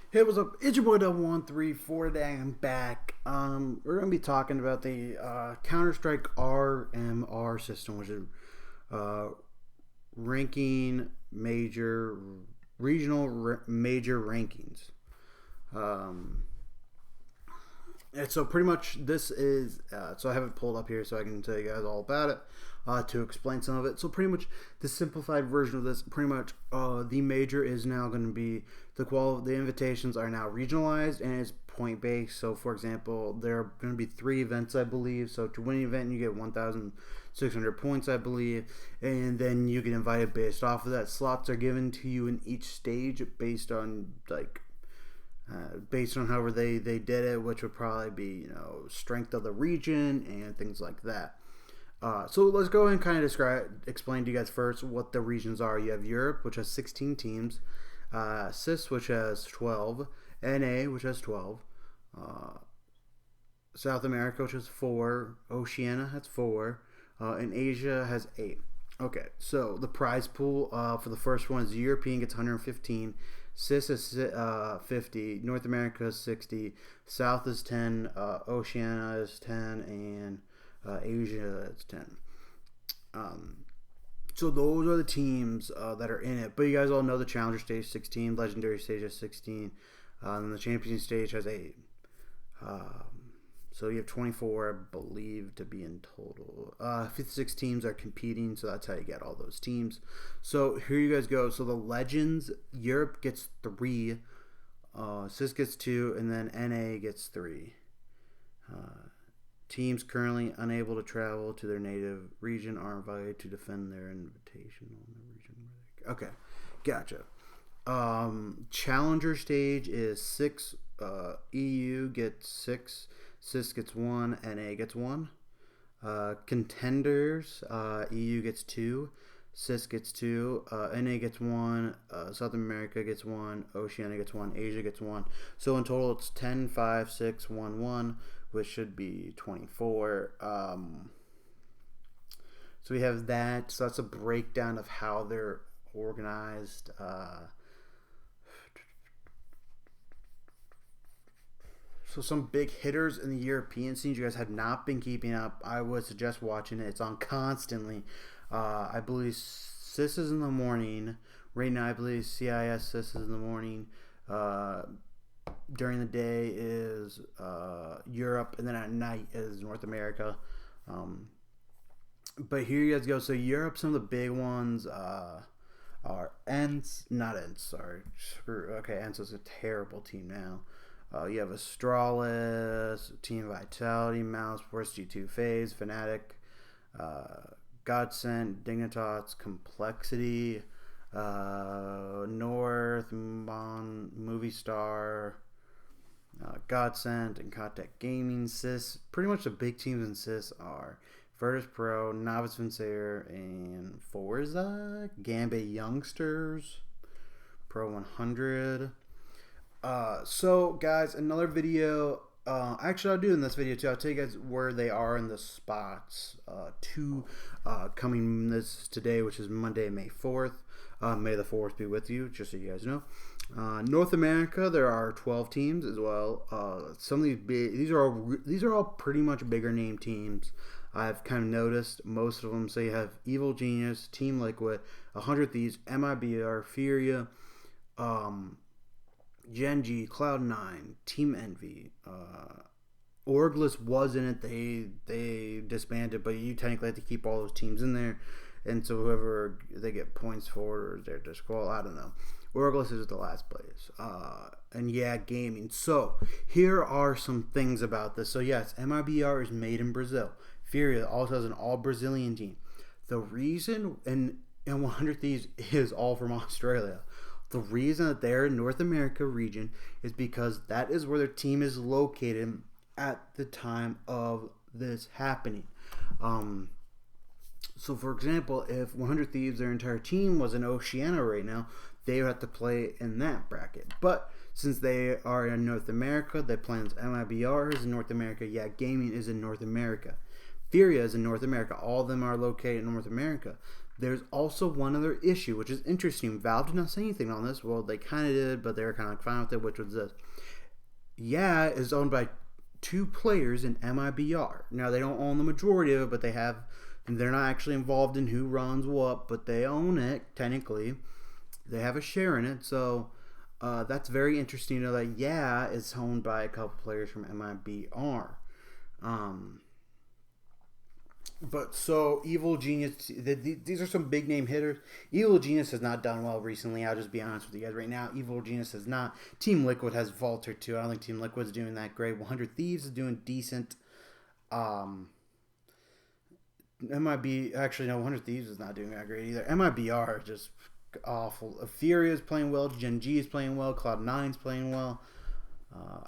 Hey, what's up? It's your boy Double 134 today. I'm back. We're gonna be talking about the Counter Strike RMR system, which is uh, ranking major major rankings. Um, and so pretty much this is so I have it pulled up here so I can tell you guys all about it to explain some of it. So pretty much the simplified version of this, pretty much the major is now going to be the invitations are now regionalized and it's point based. So for example, there are going to be 3 events, I believe. So to win an event, you get 1,600 points, I believe, and then you get invited based off of that. Slots are given to you in each stage based on based on however they did it, which would probably be strength of the region and things like that. So let's go ahead and kind of explain to you guys first what the regions are. You have Europe, which has 16 teams, CIS, which has 12, NA, which has 12, South America, which has 4, Oceania has 4, and Asia has 8. Okay, so the prize pool for the first one is European gets 115, CIS is 50, North America is 60, South is 10, Oceania is 10, and Asia is 10. So those are the teams that are in it. But you guys all know the Challenger stage 16, Legendary stage has 16, and the Champion stage has 8. So you have 24, I believe, to be in total. 56 teams are competing, so that's how you get all those teams. So here you guys go. So the Legends, Europe gets 3, CIS gets 2, and then NA gets 3. Teams currently unable to travel to their native region are invited to defend their invitation on the region. Okay, gotcha. Challenger stage is 6. EU gets 6. CIS gets 1. NA gets 1. Contenders, EU gets 2. CIS gets 2. NA gets 1. South America gets 1. Oceania gets 1. Asia gets 1. So in total, it's 10, 5, 6, 1, 1, which should be 24. So we have that. So that's a breakdown of how they're organized. So some big hitters in the European scenes you guys have not been keeping up. I would suggest watching it. It's on constantly. I believe CIS is in the morning. Right now I believe CIS is in the morning. During the day is Europe, and then at night is North America. But here you guys go. So Europe, some of the big ones are not ENCE, sorry. Okay, ENCE is a terrible team now. You have Astralis, Team Vitality, Mouse, Force G2 Phase, Fnatic, Godsent, Dignitas, Complexity, North, Movie Star, Godsent, and Contact Gaming. CIS, pretty much the big teams in CIS are Virtus Pro, Novice Vincere, and Forza, Gambit Youngsters, Pro 100. So guys, another video. Actually, I'll do in this video too. I'll tell you guys where they are in the spots to coming this today, which is Monday, May 4th. May the 4th be with you, just so you guys know. North America, there are 12 teams as well. Some of these are all pretty much bigger name teams. I've kind of noticed most of them. So you have Evil Genius, Team Liquid, 100 Thieves, MIBR, Furia, Genji, Cloud9, Team Envy, Orgless was in it. They disbanded, but you technically have to keep all those teams in there, and so whoever they get points for, or they're disqualified, I don't know. Orgless is the last place, and yeah, gaming. So here are some things about this. So yes, MIBR is made in Brazil. Furia also has an all Brazilian team. The reason and 100 Thieves is all from Australia. The reason that they're in North America region is because that is where their team is located at the time of this happening. So for example, if 100 Thieves, their entire team was in Oceania right now, they would have to play in that bracket. But since they are in North America, they play as MIBR is in North America. Yeah, Gaming is in North America. Furia is in North America. All of them are located in North America. There's also one other issue, which is interesting. Valve did not say anything on this. Well, they kind of did, but they were kind of fine with it, which was this. Yeah is owned by 2 players in MIBR. Now, they don't own the majority of it, but they're not actually involved in who runs what, but they own it, technically. They have a share in it, so that's very interesting to know that Yeah is owned by a couple players from MIBR. But so Evil Genius, these are some big name hitters. Evil Genius has not done well recently. I'll just be honest with you guys right now. Evil Genius has not. Team Liquid has faltered too. I don't think Team Liquid's doing that great. 100 Thieves is doing decent. MIB, actually, no, 100 Thieves is not doing that great either. MIBR is just awful. Furia is playing well. Gen G is playing well. Cloud9 is playing well.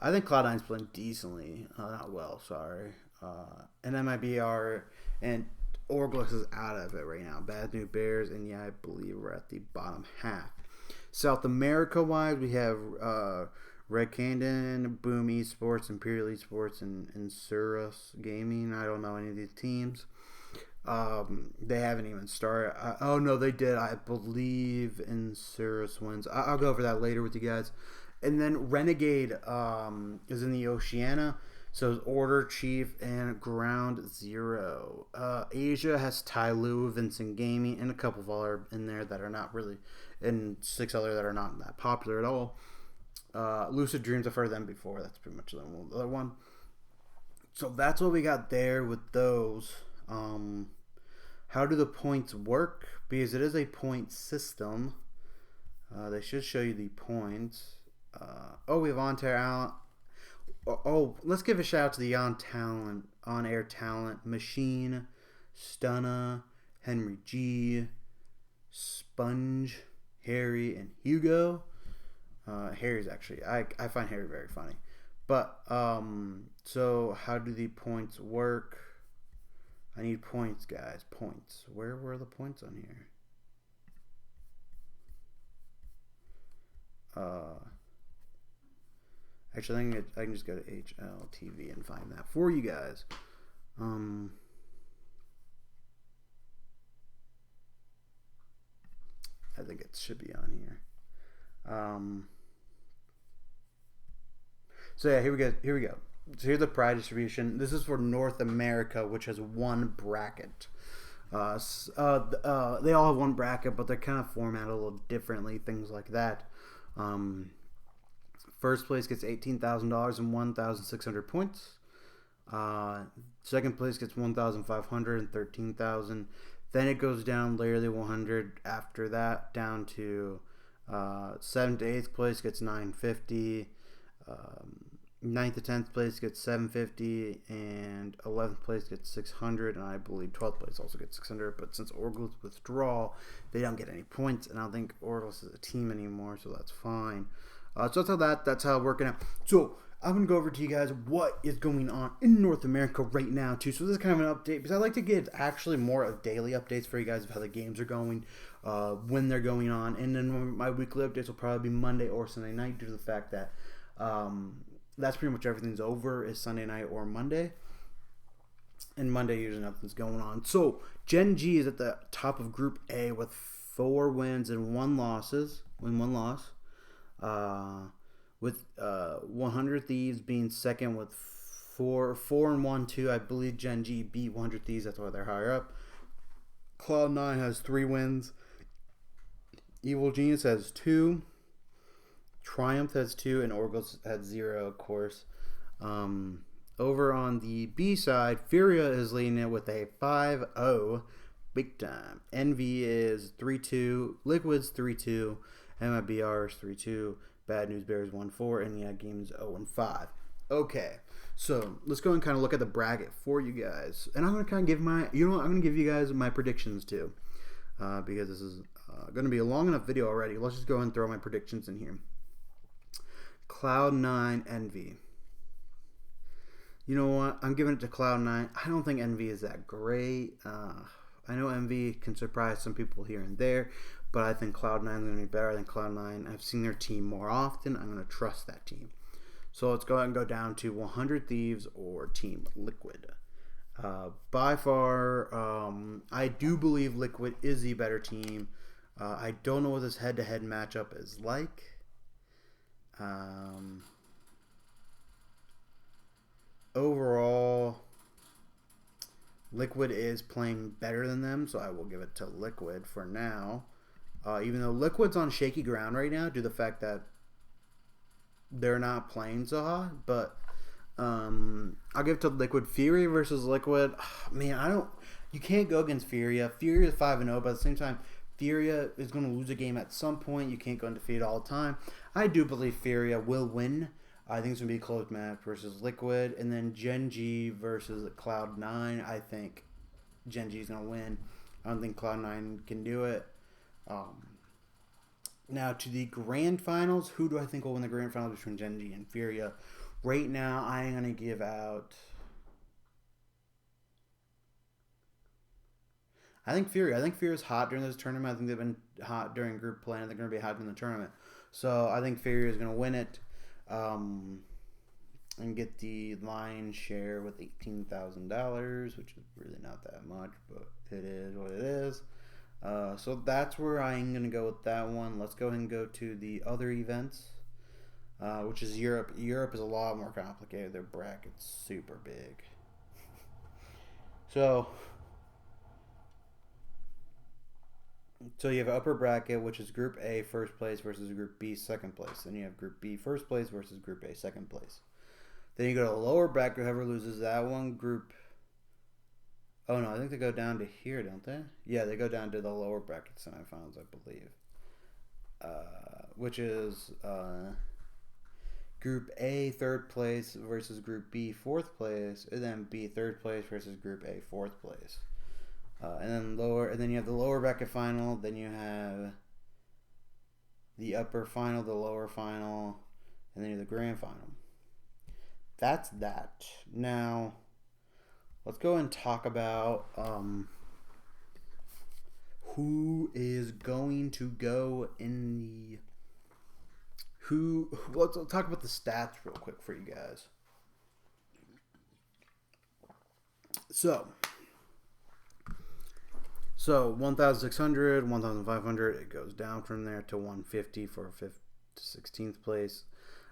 I think Cloud9 is playing decently. Not well, sorry. And MIBR and Orglis is out of it right now. Bad News Bears, and yeah, I believe we're at the bottom half. South America-wise, we have Red Candon, Boom Esports, Imperial Esports, and Insurus Gaming. I don't know any of these teams. They haven't even started. Oh, no, they did. I believe Insurus wins. I'll go over that later with you guys. And then Renegade is in the Oceania. So it's Order, Chief, and Ground Zero. Asia has Tyloo, Vincent Gaming, and a couple of other in there that are not really, and 6 other that are not that popular at all. Lucid Dreams, I've heard of them before. That's pretty much the other one. So that's what we got there with those. How do the points work? Because it is a point system. They should show you the points. We have on-air let's give a shout out to the on-air talent. Machine, Stunna, Henry G, Sponge, Harry, and Hugo. Harry's actually, I find Harry very funny. But, so how do the points work? I need points, guys. Points. Where were the points on here? Actually, I can just go to HLTV and find that for you guys. I think it should be on here. So yeah, here we go. So here's the prize distribution. This is for North America, which has 1 bracket. They all have 1 bracket, but they're kind of formatted a little differently. Things like that. First place gets $18,000 and 1,600 points. Second place gets 1,500 and 13,000. Then it goes down later the 100 after that down to 7th to 8th place gets 950. 9th to 10th place gets 750, and 11th place gets 600, and I believe 12th place also gets 600. But since Orglis withdrawal, they don't get any points, and I don't think Orglis is a team anymore, so that's fine. So that's how it's working out. So I'm gonna go over to you guys what is going on in North America right now too. So this is kind of an update because I like to give actually more of daily updates for you guys of how the games are going, when they're going on, and then my weekly updates will probably be Monday or Sunday night due to the fact that that's pretty much everything's over is Sunday night or Monday. And Monday usually nothing's going on. So Gen G is at the top of Group A with 4 wins and 1 loss. With 100 Thieves being second with 4-1-2. I believe Gen G beat 100 Thieves. That's why they're higher up. Cloud9 has 3 wins. Evil Genius has 2. Triumph has 2, and Orglis has 0, of course. Over on the B side, Furia is leading it with a 5-0, big time. Envy is 3-2, Liquid's 3-2, MIBR is 3-2, Bad News Bears 1-4, and yeah, Games 0-5. Okay, so let's go and kind of look at the bracket for you guys, and I'm gonna kind of give I'm gonna give you guys my predictions too, because this is gonna be a long enough video already. Let's just go and throw my predictions in here. Cloud9 Envy. You know what? I'm giving it to Cloud9. I don't think Envy is that great. I know Envy can surprise some people here and there, but I think Cloud9 is going to be better than Cloud9. I've seen their team more often. I'm going to trust that team. So let's go ahead and go down to 100 Thieves or Team Liquid. By far, I do believe Liquid is the better team. I don't know what this head-to-head matchup is like. Overall, Liquid is playing better than them, so I will give it to Liquid for now. Even though Liquid's on shaky ground right now due to the fact that they're not playing so hot, but I'll give it to Liquid. Fury versus Liquid. Man, you can't go against Furia. Furia is 5-0, but at the same time, Furia is going to lose a game at some point. You can't go undefeated all the time. I do believe Furia will win. I think it's going to be a close match versus Liquid. And then Gen.G versus Cloud9. I think Gen.G is going to win. I don't think Cloud9 can do it. Now, to the grand finals, who do I think will win the grand finals between Gen.G and Furia? Right now, I am going to give out... I think Fury is hot during this tournament. I think they've been hot during group play, and they're going to be hot in the tournament. So I think Fury is going to win it and get the lion's share with $18,000, which is really not that much, but it is what it is. So that's where I'm going to go with that one. Let's go ahead and go to the other events, which is Europe. Europe is a lot more complicated. Their bracket's super big. So you have upper bracket, which is Group A first place versus Group B second place. Then you have Group B first place versus Group A second place. Then you go to the lower bracket. Whoever loses that one, Group... Oh, no, I think they go down to here, don't they? Yeah, they go down to the lower bracket semifinals, I believe. Which is Group A third place versus Group B fourth place, and then B third place versus Group A fourth place. And then you have the lower bracket final. Then you have the upper final, the lower final, and then you have the grand final. That's that. Now, let's go and talk about who is going to go in the Let's talk about the stats real quick for you guys. So 1,600, 1,500, it goes down from there to 150 for 5th to 16th place.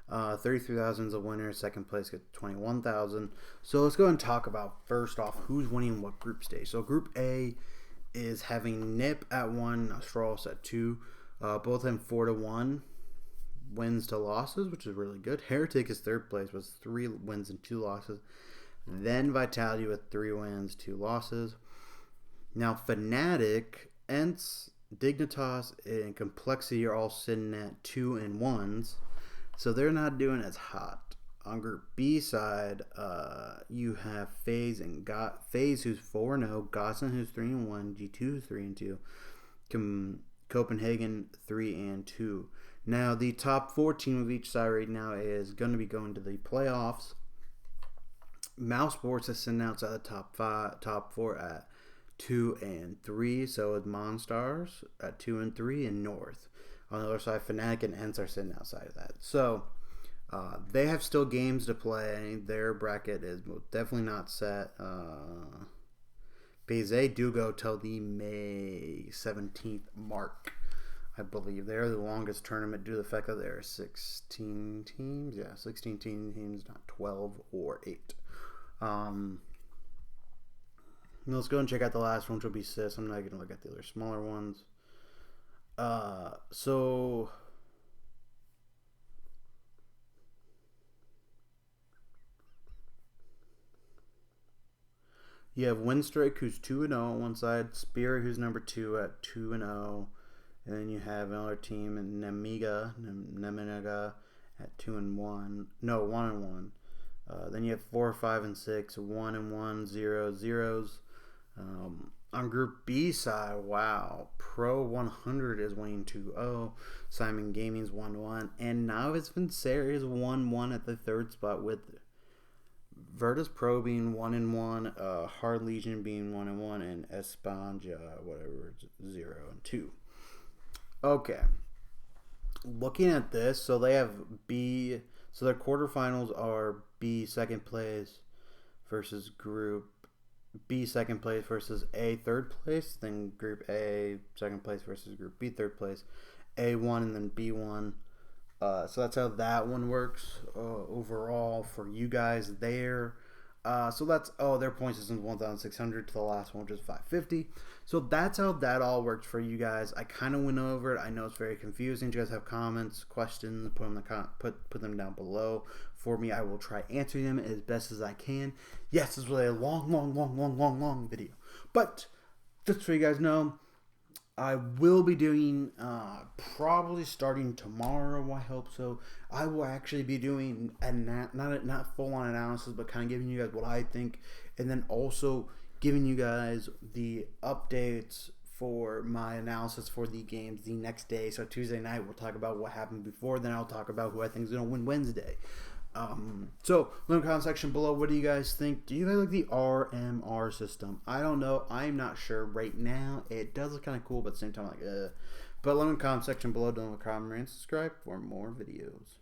33,000 is a winner. Second place gets 21,000. So let's go and talk about, first off, who's winning what group stage. So Group A is having NIP at 1, Astralis at 2. Both of them 4-1 wins to losses, which is really good. Heretic is third place with 3 wins and 2 losses. Then Vitality with 3 wins, 2 losses. Now, Fnatic, ENCE, Dignitas, and Complexity are all sitting at 2 and 1s, so they're not doing as hot. On Group B side, you have FaZe and FaZe, who's 4-0, Godsend, who's 3-1, G2, who's 3-2, Copenhagen 3-2. Now, the top 4 team of each side right now is going to be going to the playoffs. Mouse Sports is sitting outside the top 4 at 2 and 3. So is Monstars at 2 and 3, and North. On the other side, Fnatic and ENCE are sitting outside of that. So they have still games to play. Their bracket is definitely not set. Because they do go till the May 17th mark, I believe. They're the longest tournament due to the fact that there are 16 teams. Yeah, 16 teams, not 12 or 8. Let's go and check out the last one, which will be CIS. I'm not going to look at the other smaller ones. So you have Windstrike, who's 2-0 on one side, Spirit, who's number 2 at 2-0, and then you have another team in Nemiga at 2-1. No, 1-1. Then you have 4, 5, and 6, 1-1, 0-0s. On Group B side, wow, Pro 100 is winning 2-0, Simon Gaming's 1-1, and Novice Vincere is 1-1 at the third spot, with Virtus Pro being 1-1, Hard Legion being 1-1, and Espanja, 0-2. Okay. Looking at this, so they have B, so their quarterfinals are B second place versus Group B second place versus A third place, then Group A second place versus Group B third place, A1 and then B1. So that's how that one works overall for you guys there. So that's their point system is 1,600 to the last one, which is 550. So that's how that all works for you guys. I kind of went over it. I know it's very confusing. Do you guys have comments, questions? Put them down below for me. I will try answering them as best as I can. Yes, this was a long video, but just so you guys know, I will be doing, probably starting tomorrow, I hope so. I will actually be doing not full-on analysis, but kind of giving you guys what I think, and then also giving you guys the updates for my analysis for the games the next day. So Tuesday night, we'll talk about what happened before, then I'll talk about who I think is going to win Wednesday. So let me in the comment section below, what do you guys think? Do you guys like the RMR system? I don't know. I'm not sure right now. It does look kind of cool, but at the same time, like, But let me in the comment section below. Don't comment and subscribe for more videos.